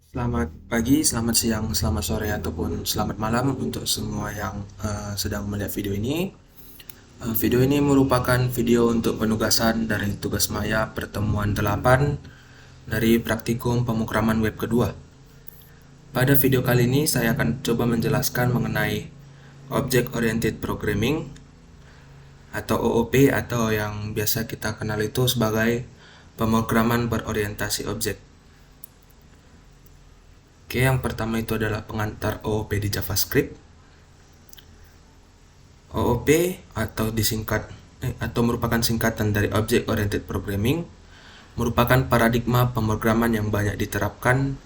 Selamat pagi, selamat siang, selamat sore, ataupun selamat malam untuk semua yang sedang melihat video ini. Video ini merupakan video untuk penugasan dari tugas maya pertemuan 8 dari praktikum pemrograman web kedua. Pada video kali ini saya akan coba menjelaskan mengenai Object Oriented Programming atau OOP, atau yang biasa kita kenal itu sebagai pemrograman berorientasi objek. Oke, yang pertama itu adalah pengantar OOP di JavaScript. OOP atau merupakan singkatan dari Object Oriented Programming, merupakan paradigma pemrograman yang banyak diterapkan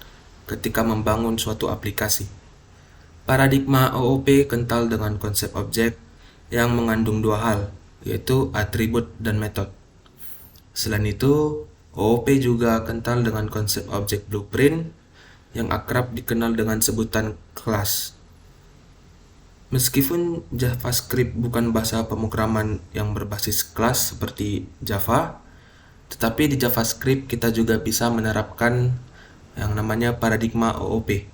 ketika membangun suatu aplikasi. Paradigma OOP kental dengan konsep objek yang mengandung dua hal, yaitu atribut dan metode. Selain itu, OOP juga kental dengan konsep objek blueprint yang akrab dikenal dengan sebutan kelas. Meskipun JavaScript bukan bahasa pemrograman yang berbasis kelas seperti Java, tetapi di JavaScript kita juga bisa menerapkan yang namanya paradigma OOP.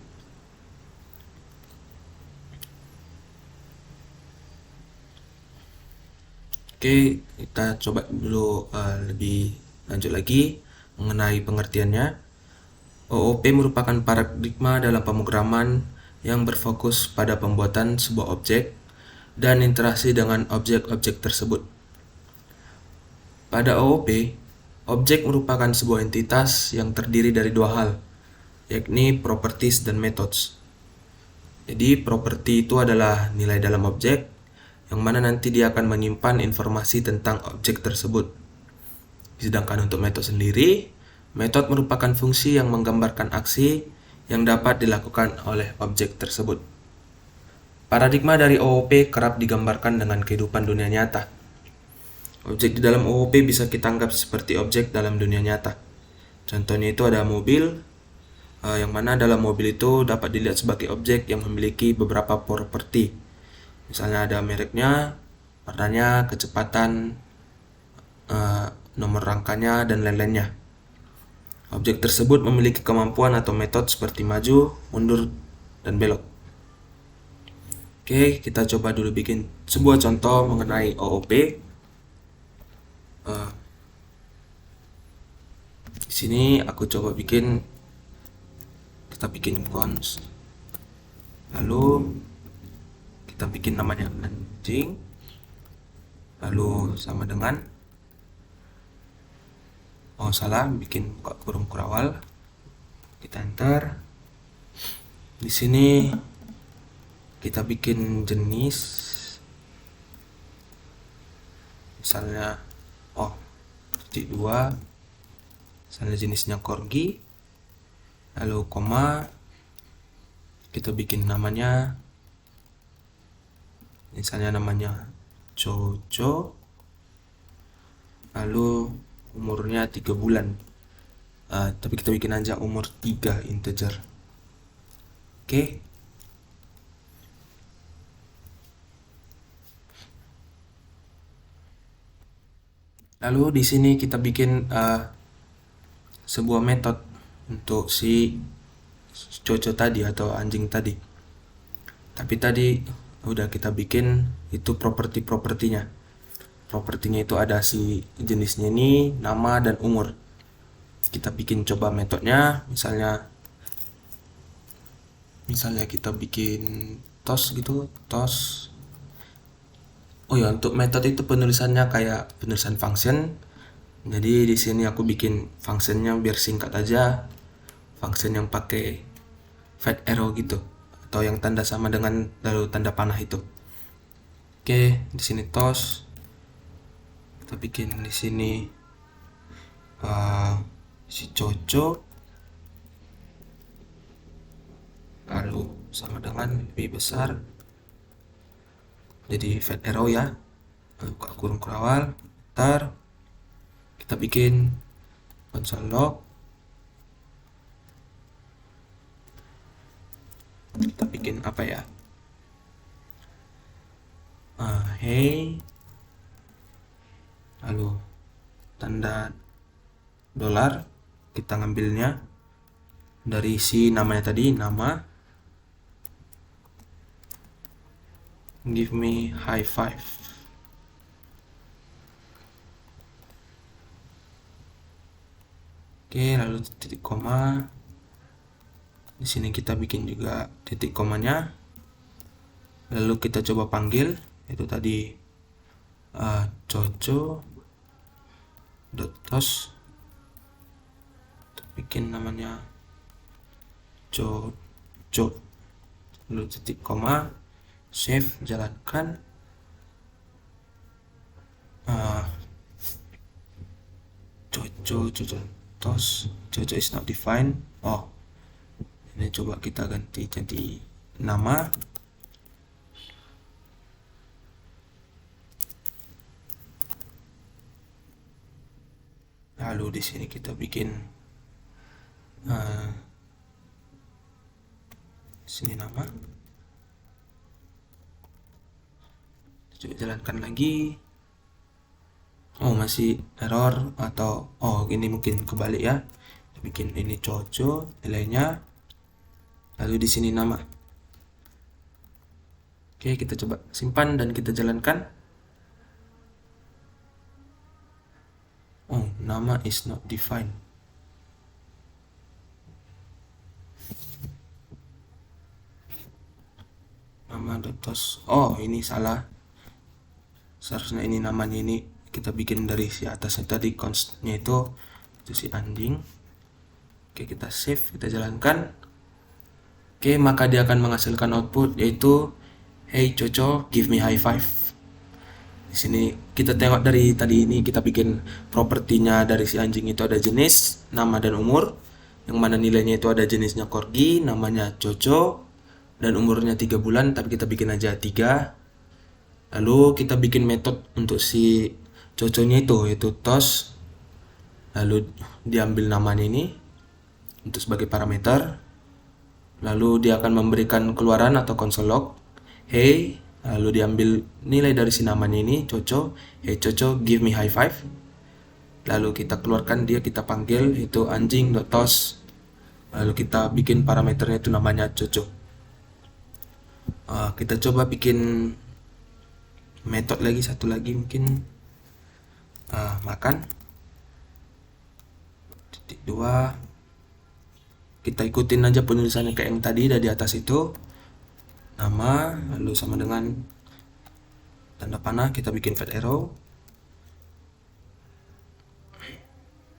Oke, kita coba dulu lebih lanjut lagi mengenai pengertiannya. OOP merupakan paradigma dalam pemrograman yang berfokus pada pembuatan sebuah objek dan interaksi dengan objek-objek tersebut. Pada OOP, objek merupakan sebuah entitas yang terdiri dari dua hal, yakni properties dan methods. Jadi properti itu adalah nilai dalam objek, yang mana nanti dia akan menyimpan informasi tentang objek tersebut. Sedangkan untuk metode sendiri, metode merupakan fungsi yang menggambarkan aksi yang dapat dilakukan oleh objek tersebut. Paradigma dari OOP kerap digambarkan dengan kehidupan dunia nyata. Objek di dalam OOP bisa kita anggap seperti objek dalam dunia nyata. Contohnya itu ada mobil, yang mana dalam mobil itu dapat dilihat sebagai objek yang memiliki beberapa properti. Misalnya ada mereknya, warnanya, kecepatan, nomor rangkanya, dan lain-lainnya. Objek tersebut memiliki kemampuan atau metode seperti maju, mundur, dan belok. Oke, kita coba dulu bikin sebuah contoh mengenai OOP. Di sini aku coba kita bikin cons, lalu kita bikin namanya anjing, lalu sama dengan bikin buka kurung kurawal, kita enter. Di sini kita bikin jenis, misalnya titik 2, misalnya jenisnya corgi, lalu koma, kita bikin namanya, misalnya namanya Jojo, lalu umurnya 3 bulan, tapi kita bikin aja umur 3 integer. Oke. Lalu di sini kita bikin sebuah metode untuk si Jojo tadi atau anjing tadi. Tapi tadi udah kita bikin itu propertinya. Propertinya itu ada si jenisnya ini, nama, dan umur. Kita bikin coba metodenya, misalnya kita bikin tos gitu, tos. Oh ya, untuk metode itu penulisannya kayak penulisan function. Jadi di sini aku bikin functionnya biar singkat aja, function yang pakai fat arrow gitu, atau yang tanda sama dengan lalu tanda panah itu. Oke, di sini tos. Kita bikin di sini si Jojo, lalu sama dengan lebih besar, jadi fat arrow ya, buka kurung kurawal, ntar kita bikin console log, kita bikin apa ya, hey, lalu tanda dolar, kita ngambilnya dari si namanya tadi, nama, give me high five. Oke, lalu titik koma. Di sini kita bikin juga titik komanya. Lalu kita coba panggil, itu tadi coco dot tos, bikin namanya coco, lalu titik koma, save, jalankan. Coco tos, coco is not defined. Oh, ini coba kita ganti jadi nama. Lalu di sini kita bikin sini nama. Coba jalankan lagi. Oh, masih error, atau ini mungkin kebalik ya. Kita bikin ini coco, nilainya, lalu di sini nama. Oke, kita coba simpan dan kita jalankan. Oh, nama is not defined. Nama dotos. Oh, ini salah. Seharusnya ini namanya ini kita bikin dari si atasnya tadi, constnya itu si anjing. Oke, kita save, kita jalankan. Oke, maka dia akan menghasilkan output yaitu hey Coco, give me high five. Di sini kita tengok dari tadi ini kita bikin propertinya dari si anjing itu ada jenis, nama dan umur. Yang mana nilainya itu ada jenisnya corgi, namanya Coco, dan umurnya 3 bulan, tapi kita bikin aja 3. Lalu kita bikin metode untuk si coconya itu yaitu tos. Lalu diambil namanya ini untuk sebagai parameter. Lalu dia akan memberikan keluaran atau console log, hey. Lalu diambil nilai dari si namanya ini Coco, hey Coco, give me high five. Lalu kita keluarkan dia, kita panggil itu anjing.tos. Lalu kita bikin parameternya itu namanya Coco. Kita coba bikin metode lagi, satu lagi mungkin makan. Titik 2. Kita ikutin aja penulisannya kayak yang tadi dari atas itu. Nama, lalu sama dengan tanda panah, kita bikin fat arrow.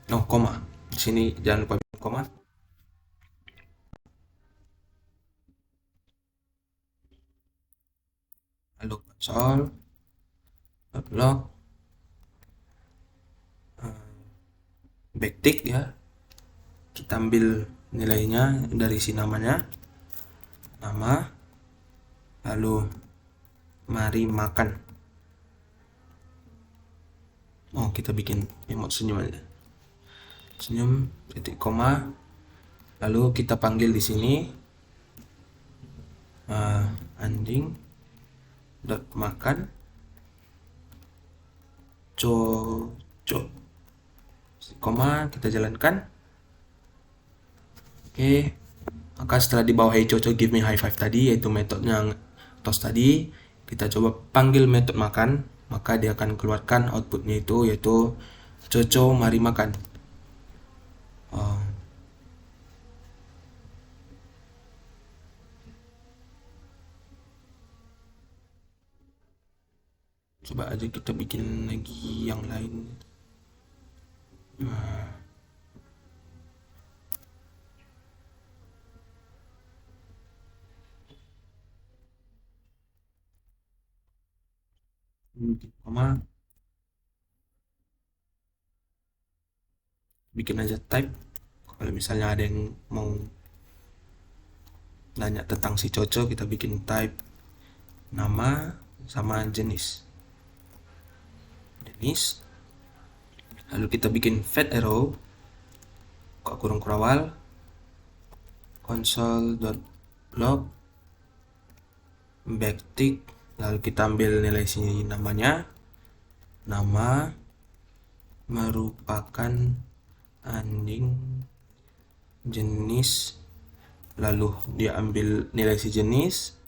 Oh, koma. Di sini jangan lupa bikin koma. Lalu console log backtick ya. Kita ambil nilainya dari si namanya, nama, lalu mari makan. Oh, kita bikin emot senyum aja. Senyum, titik koma. Lalu kita panggil di sini anjing dot makan coco, koma, kita jalankan. Oke, maka setelah di bawah hey coco give me high five tadi, yaitu metodenya tos tadi, kita coba panggil metode makan, maka dia akan keluarkan outputnya itu yaitu coco mari makan. Coba aja kita bikin lagi yang lain. Koma, bikin aja type. Kalau misalnya ada yang mau nanya tentang si Coco, kita bikin type nama sama jenis. Lalu kita bikin fat arrow, kurung kurawal, console.log backtick. Lalu kita ambil nilai sini namanya, nama merupakan anjing jenis lalu dia ambil nilai si jenis,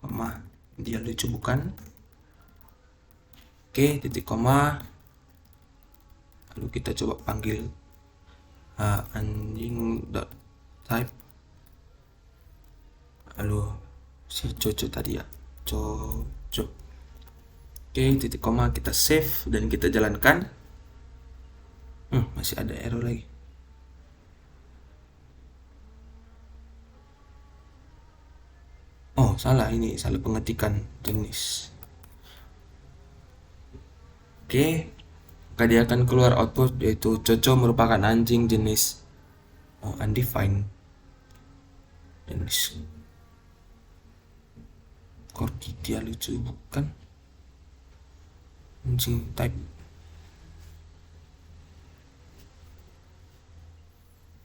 koma, dia lucu bukan? Oke, titik koma, lalu kita coba panggil anjing dot type, lalu si Coco tadi ya, Coco. Oke, titik koma, kita save dan kita jalankan. Masih ada error lagi. Oh, salah, ini salah pengetikan jenis. Oke, maka dia akan keluar output yaitu Coco merupakan anjing jenis undefined jenis corgi. Dia lucu bukan? Anjing type.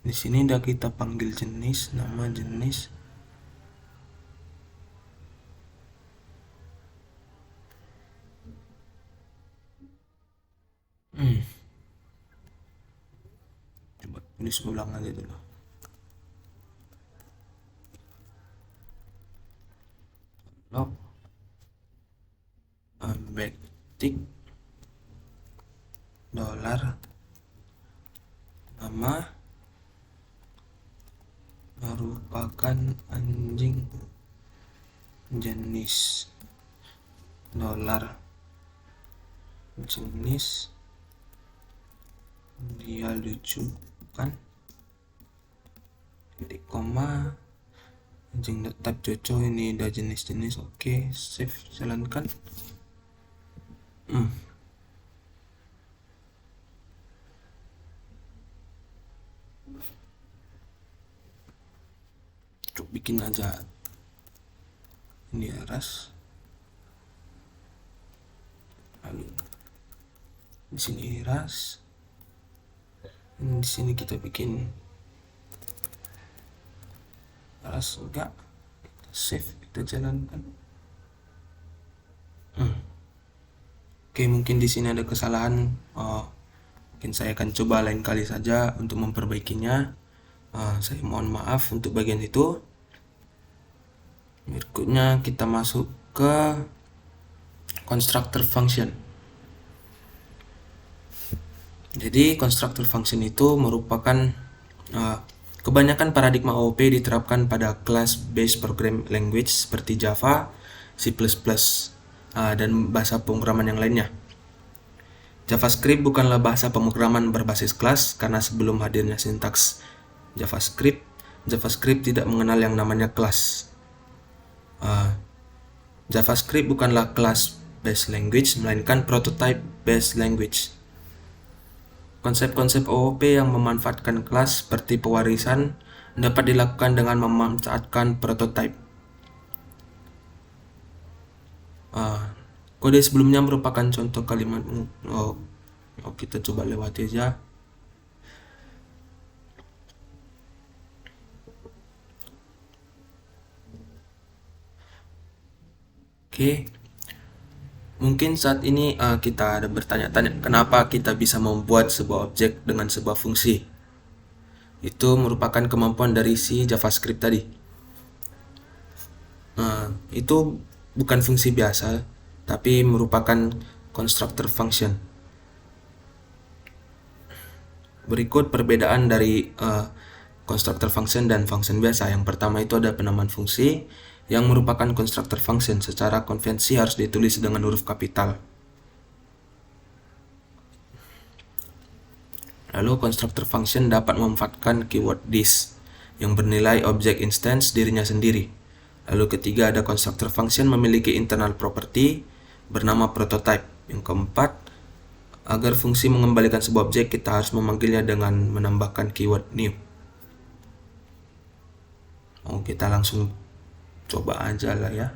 Di sini udah kita panggil jenis, nama jenis. Coba tulis ulang aja dulu. Log backtick dolar nama merupakan anjing jenis dolar jenis dia lucu kan, titik koma, anjing type Coco, ini udah jenis-jenis. Oke, save, jalankan. Coba bikin aja ini ras, lalu di sini ras, di sini kita bikin ras enggak, kita save, kita jalankan. Oke, mungkin di sini ada kesalahan. Mungkin saya akan coba lain kali saja untuk memperbaikinya. Saya mohon maaf untuk bagian itu. Berikutnya kita masuk ke constructor function. Jadi constructor function itu merupakan kebanyakan paradigma OOP diterapkan pada class based program language seperti Java, C++, dan bahasa pemrograman yang lainnya. JavaScript bukanlah bahasa pemrograman berbasis kelas karena sebelum hadirnya sintaks JavaScript tidak mengenal yang namanya kelas. JavaScript bukanlah class-based language, melainkan prototype-based language. Konsep-konsep OOP yang memanfaatkan kelas seperti pewarisan dapat dilakukan dengan memanfaatkan prototype. Kode sebelumnya merupakan contoh kalimat. Kita coba lewati aja. Oke, mungkin saat ini kita ada bertanya-tanya kenapa kita bisa membuat sebuah objek dengan sebuah fungsi. Itu merupakan kemampuan dari si JavaScript tadi. Itu bukan fungsi biasa, tapi merupakan constructor function. Berikut perbedaan dari constructor function dan function biasa. Yang pertama itu ada penamaan fungsi yang merupakan constructor function. Secara konvensi harus ditulis dengan huruf kapital. Lalu constructor function dapat memanfaatkan keyword this yang bernilai objek instance dirinya sendiri. Lalu ketiga ada constructor function memiliki internal property bernama prototype. Yang keempat, agar fungsi mengembalikan sebuah objek kita harus memanggilnya dengan menambahkan keyword new. Kita langsung coba aja lah ya.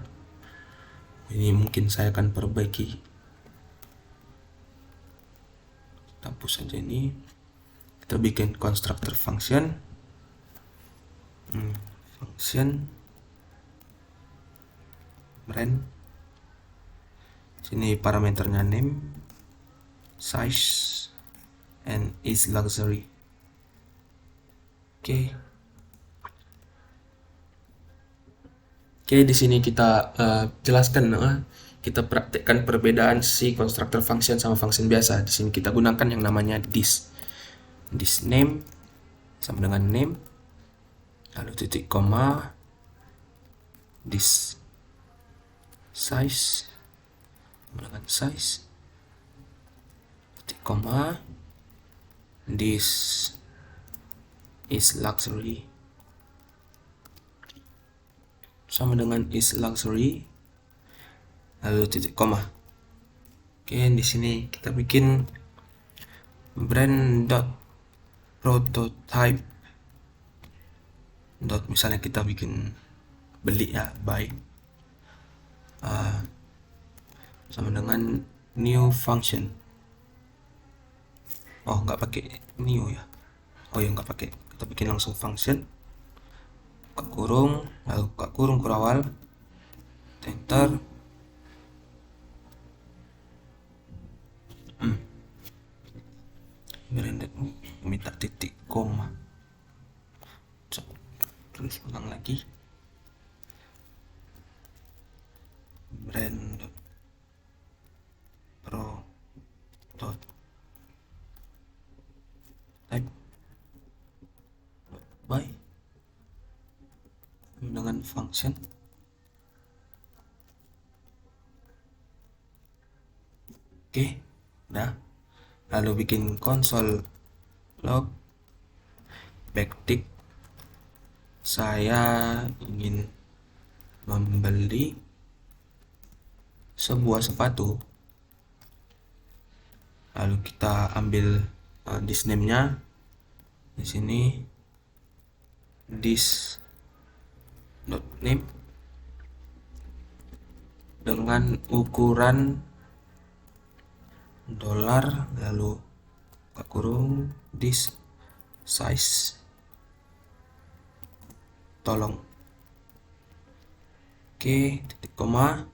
Ini mungkin saya akan perbaiki. Kita hapus saja ini. Kita bikin constructor function. Function brand. Sini parameternya name, size, and is luxury. Oke, di sini kita jelaskan, kita praktekkan perbedaan si constructor function sama function biasa. Di sini kita gunakan yang namanya this. This name sama dengan name, lalu titik koma, this size sama dengan size, titik koma, this is luxury sama dengan is luxury, lalu titik koma. Oke, di sini kita bikin brand dot prototype dot, misalnya kita bikin beli ya, buy, sama dengan new function. Oh, nggak pakai new ya. Oh ya, nggak pakai, kita bikin langsung function, buka kurung, lalu buka kurung kurawal, enter. Branded, minta titik koma, terus ulang lagi, brand pro dot type by dengan function. Oke, nah lalu bikin console log backtick, saya ingin membeli sebuah sepatu, lalu kita ambil this name-nya di sini, this dot name dengan ukuran dolar, lalu buka kurung, this size, tolong. Oke, titik koma.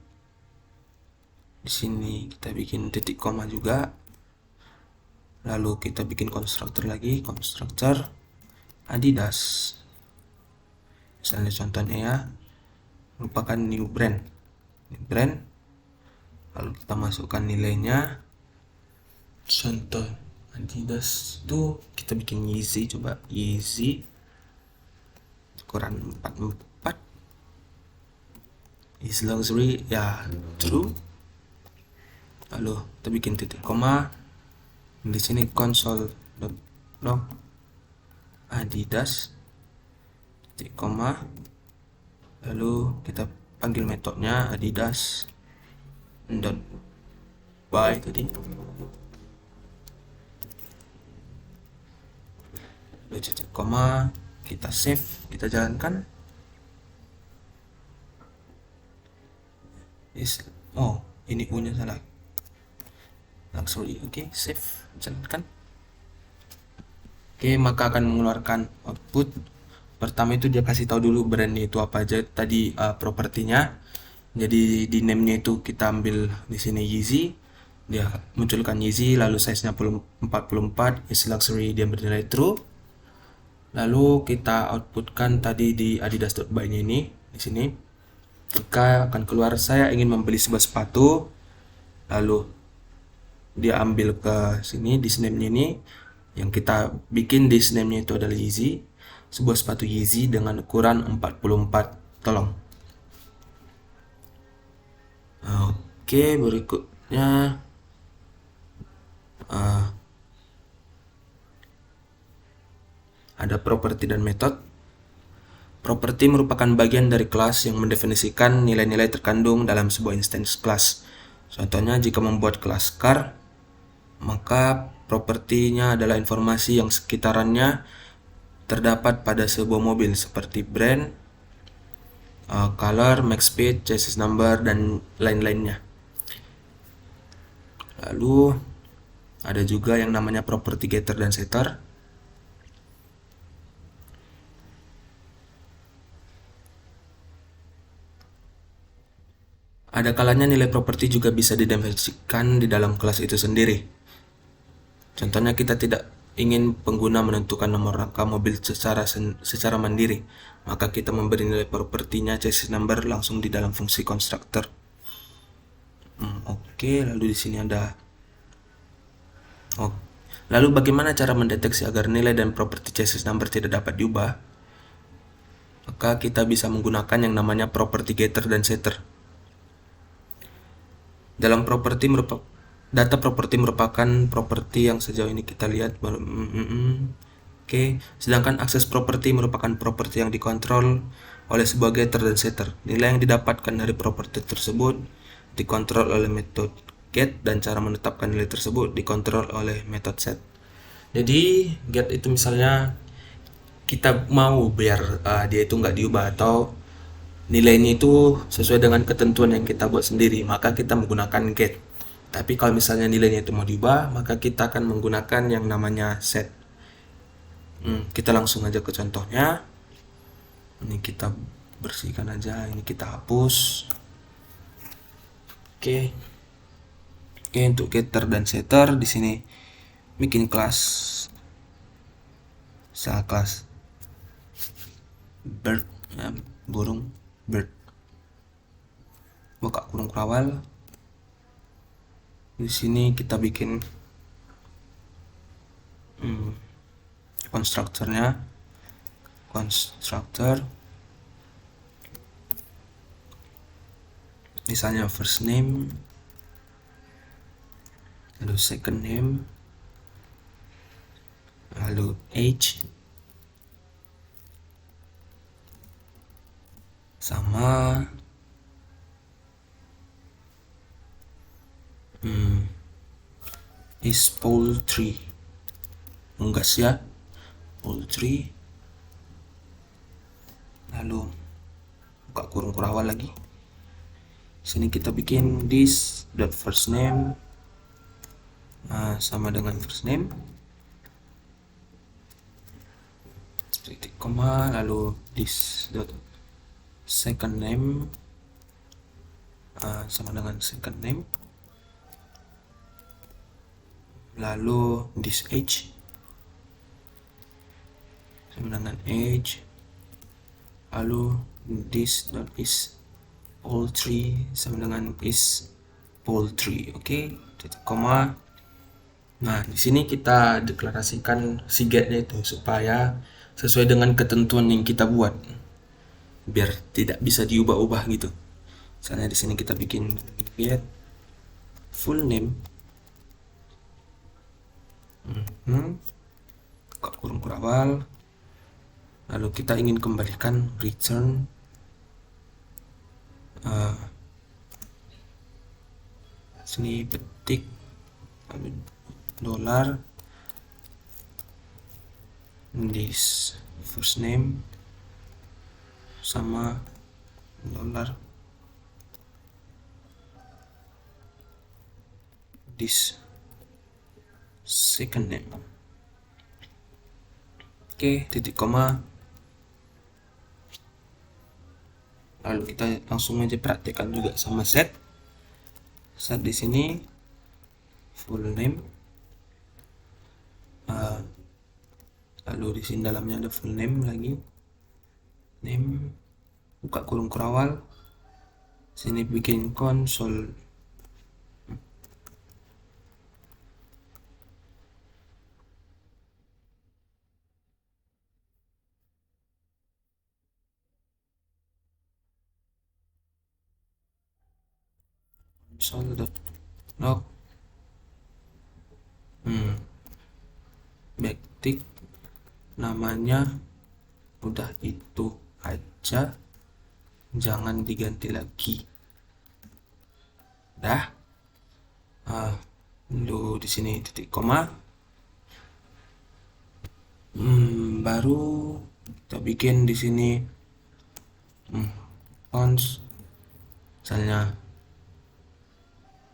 Di sini kita bikin titik koma juga. Lalu kita bikin konstruktor lagi, konstruktor Adidas. Misalnya contohnya ya, merupakan new brand. Lalu kita masukkan nilainya. Contoh Adidas tuh kita bikin Yeezy, coba Yeezy ukuran 44, is luxury ya, true. Lalu kita bikin titik koma. Di sini console.log Adidas titik koma, lalu kita panggil metodenya Adidas dot buy tadi, lalu titik koma, kita save, kita jalankan. Oh, ini U-nya salah, luxury. Oke, save, jalankan. Oke, maka akan mengeluarkan output. Pertama itu dia kasih tahu dulu brandnya itu apa aja tadi, propertinya. Jadi di name-nya itu kita ambil di sini Yeezy, dia munculkan Yeezy, lalu size-nya 44, is luxury, dia bernilai true. Lalu kita outputkan tadi di adidas.buy-nya ini di sini. Jika akan keluar saya ingin membeli sebuah sepatu, lalu dia ambil ke sini di name-nya ini, yang kita bikin di name-nya itu adalah Yeezy, sebuah sepatu Yeezy dengan ukuran 44, tolong. Oke, berikutnya ada properti dan method. Properti merupakan bagian dari kelas yang mendefinisikan nilai-nilai terkandung dalam sebuah instance kelas. Contohnya jika membuat kelas car, maka propertinya adalah informasi yang sekitarannya terdapat pada sebuah mobil seperti brand, color, max speed, chassis number, dan lain-lainnya. Lalu ada juga yang namanya properti getter dan setter. Ada kalanya nilai properti juga bisa didefinisikan di dalam kelas itu sendiri. Contohnya kita tidak ingin pengguna menentukan nomor rangka mobil secara mandiri, maka kita memberi nilai propertinya chassis number langsung di dalam fungsi constructor. Oke, lalu di sini ada. Lalu bagaimana cara mendeteksi agar nilai dan properti chassis number tidak dapat diubah? Maka kita bisa menggunakan yang namanya property getter dan setter. Dalam data properti merupakan properti yang sejauh ini kita lihat. Oke, sedangkan akses properti merupakan properti yang dikontrol oleh sebuah getter dan setter. Nilai yang didapatkan dari properti tersebut dikontrol oleh metode get, dan cara menetapkan nilai tersebut dikontrol oleh metode set. Jadi get itu misalnya kita mau biar dia itu nggak diubah atau nilainya itu sesuai dengan ketentuan yang kita buat sendiri, maka kita menggunakan get. Tapi kalau misalnya nilainya itu mau diubah, maka kita akan menggunakan yang namanya set. Kita langsung aja ke contohnya. Ini kita bersihkan aja, ini kita hapus. Oke, untuk getter dan setter di sini bikin kelas, kelas bird, burung bird, buka kurung kerawal. Di sini kita bikin konstruktornya, constructor misalnya first name, lalu second name, lalu age, sama is poultry, unggas ya, poultry. Lalu buka kurung kurawal lagi. Sini kita bikin this dot first name sama dengan first name, titik koma, lalu this dot second name sama dengan second name, lalu this age sama dengan age, lalu this dot is poultry sama dengan is poultry. Oke, titik koma. Nah, di sini kita deklarasikan si getnya itu supaya sesuai dengan ketentuan yang kita buat, biar tidak bisa diubah-ubah gitu. Misalnya di sini kita bikin get full name, buka kurung kurawal, lalu kita ingin kembalikan return sini petik dollar this first name sama dollar this second name. Oke, titik koma. Lalu kita langsung aja praktekkan juga sama set di sini full name, lalu di sini dalamnya ada full name lagi, name, buka kurung kurawal, sini bikin console log backtick, namanya udah itu aja, jangan diganti lagi. Dah. Lalu di sini titik koma. Baru kita bikin di sini fonts, misalnya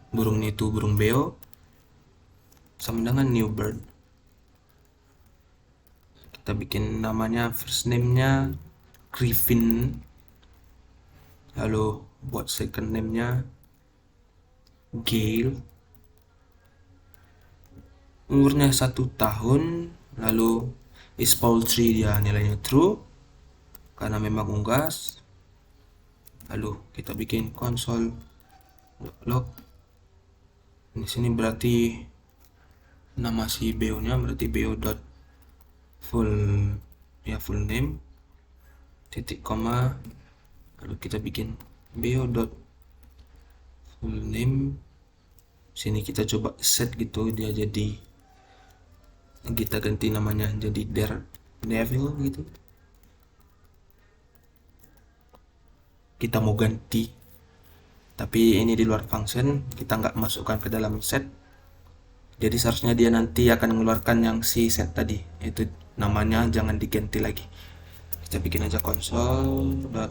burung itu burung beo sama dengan new bird. Kita bikin namanya first name-nya Griffin, lalu buat second name-nya Gale, umurnya 1 tahun, lalu is poultry dia nilainya true karena memang unggas. Lalu kita bikin console.log. Di sini berarti nama si beo nya berarti beo dot full name titik koma, lalu kita bikin beo dot full name. Sini kita coba set gitu, dia jadi, kita ganti namanya jadi Daredevil gitu. Kita mau ganti, tapi ini di luar function, kita nggak masukkan ke dalam set. Jadi seharusnya dia nanti akan mengeluarkan yang si set tadi, itu namanya jangan diganti lagi. Kita bikin aja console.log.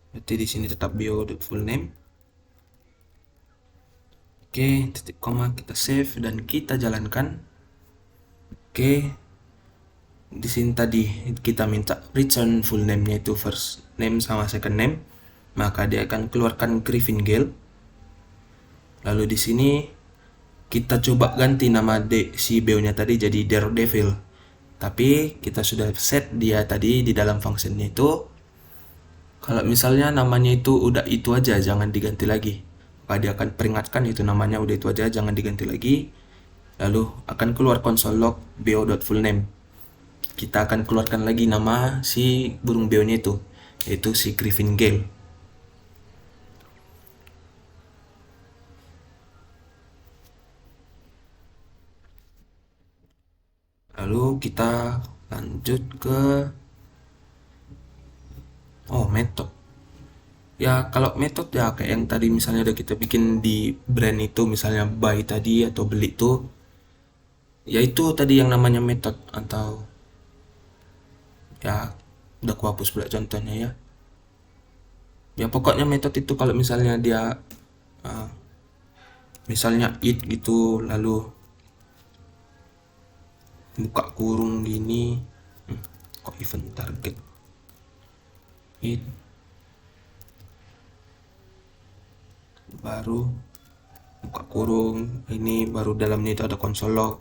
Berarti di sini tetap bio.full name. Oke, titik koma, kita save dan kita jalankan. Oke. Di sini tadi kita minta return full name-nya itu first name sama second name, maka dia akan keluarkan Griffin Gale. Lalu di sini kita coba ganti nama si beo-nya tadi jadi Daredevil. Tapi kita sudah set dia tadi di dalam function itu. Kalau misalnya namanya itu udah itu aja, jangan diganti lagi, maka dia akan peringatkan itu namanya udah itu aja, jangan diganti lagi. Lalu akan keluar console log beo.fullname. Kita akan keluarkan lagi nama si burung beo-nya itu, yaitu si Griffin Gale. Lalu kita lanjut ke metode. Ya kalau metode ya kayak yang tadi misalnya udah kita bikin di brand itu, misalnya buy tadi atau beli itu, yaitu tadi yang namanya metode. Atau ya udah aku hapus pula contohnya ya. Ya pokoknya metode itu kalau misalnya dia misalnya it gitu, lalu buka kurung gini, kok event target it, baru buka kurung ini, baru dalamnya itu ada console log.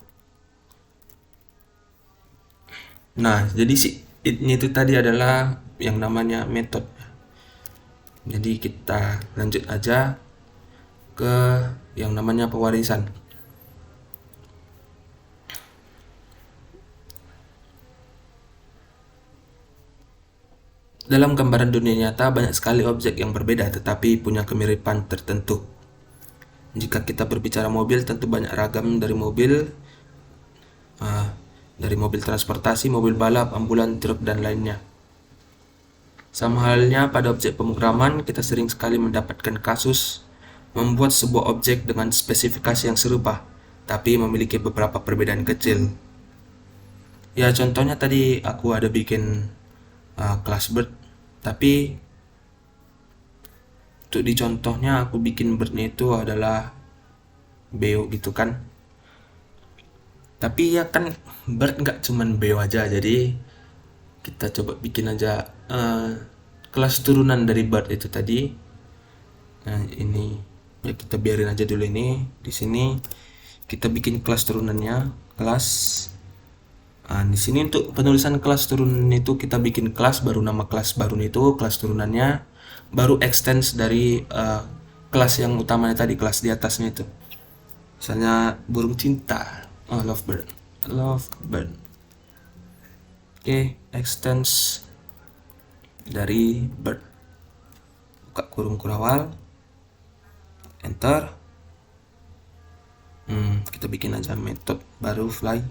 Nah jadi si it-nya itu tadi adalah yang namanya metode. Jadi kita lanjut aja ke yang namanya pewarisan. Dalam gambaran dunia nyata banyak sekali objek yang berbeda tetapi punya kemiripan tertentu. Jika kita berbicara mobil, tentu banyak ragam dari mobil transportasi, mobil balap, ambulan, truk, dan lainnya. Sama halnya pada objek pemrograman, kita sering sekali mendapatkan kasus membuat sebuah objek dengan spesifikasi yang serupa, tapi memiliki beberapa perbedaan kecil. Ya contohnya tadi aku ada bikin kelas bird, tapi untuk di contohnya aku bikin birdnya itu adalah beo gitu kan. Tapi ya kan bird nggak cuman beo aja, jadi kita coba bikin aja kelas turunan dari bird itu tadi. Nah ini ya kita biarin aja dulu ini. Di sini kita bikin kelas turunannya, kelas. Di sini untuk penulisan kelas turunan itu kita bikin kelas, baru nama kelas baru itu kelas turunannya, baru extends dari kelas yang utamanya tadi, kelas di atasnya itu. Misalnya burung cinta, lovebird. Oke, extends dari bird, buka kurung kurawal, enter. Kita bikin aja metode baru fly,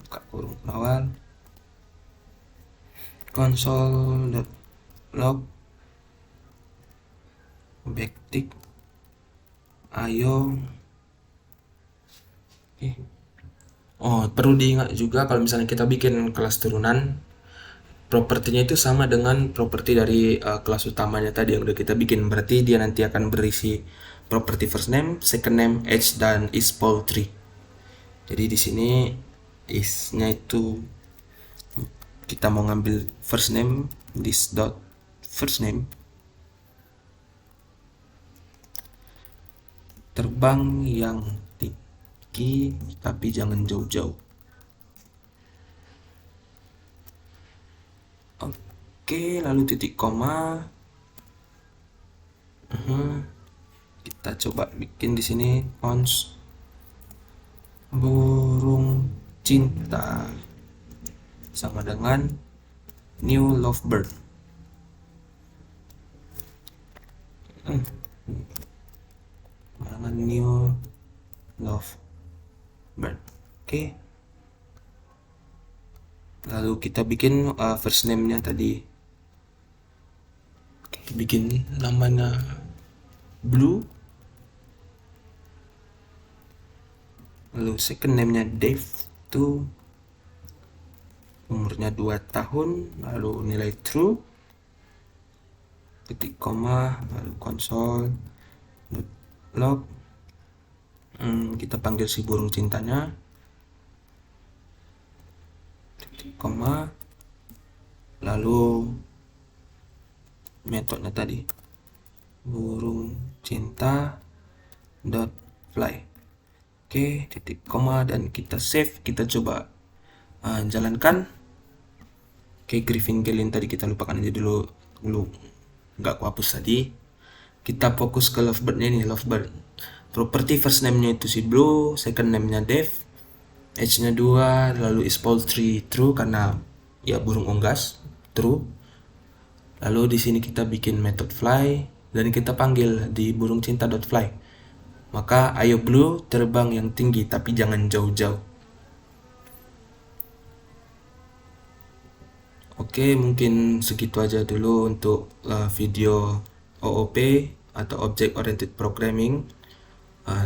buka kurung kurawal, console.log backtick ayo. Perlu diingat juga kalau misalnya kita bikin kelas turunan, propertinya itu sama dengan properti dari kelas utamanya tadi yang udah kita bikin. Berarti dia nanti akan berisi properti first name, second name, age, dan is poultry. Jadi di sini is-nya itu kita mau ngambil first name, this dot first name. terbang yang tinggi tapi jangan jauh-jauh. Oke, lalu titik koma. Kita coba bikin di sini fonts burung cinta sama dengan new lovebird. Dengan new lovebird. Oke. Lalu kita bikin first name-nya tadi. Kita bikin namanya Blue. Lalu second name-nya Dave, itu umurnya 2 tahun, lalu nilai true, titik koma, lalu console log. Kita panggil si burung cintanya, titik koma, lalu metodenya tadi burung cinta dot fly. Oke, titik koma, dan kita save. Kita coba jalankan. Oke, Griffin Gelin tadi kita lupakan aja dulu nggak aku hapus tadi. Kita fokus ke lovebird-nya ini. Lovebird property first name-nya itu si Blue, second name-nya Dave, age-nya 2, lalu is poultry true karena ya burung unggas, true. Lalu di sini kita bikin method fly dan kita panggil di burung cinta.fly. Maka ayo Blue terbang yang tinggi tapi jangan jauh-jauh. Oke, mungkin segitu aja dulu untuk video OOP atau Object Oriented Programming.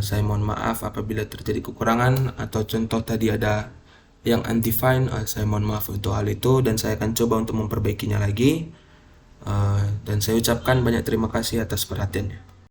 Saya mohon maaf apabila terjadi kekurangan atau contoh tadi ada yang undefined. Saya mohon maaf untuk hal itu dan saya akan coba untuk memperbaikinya lagi. Dan saya ucapkan banyak terima kasih atas perhatiannya.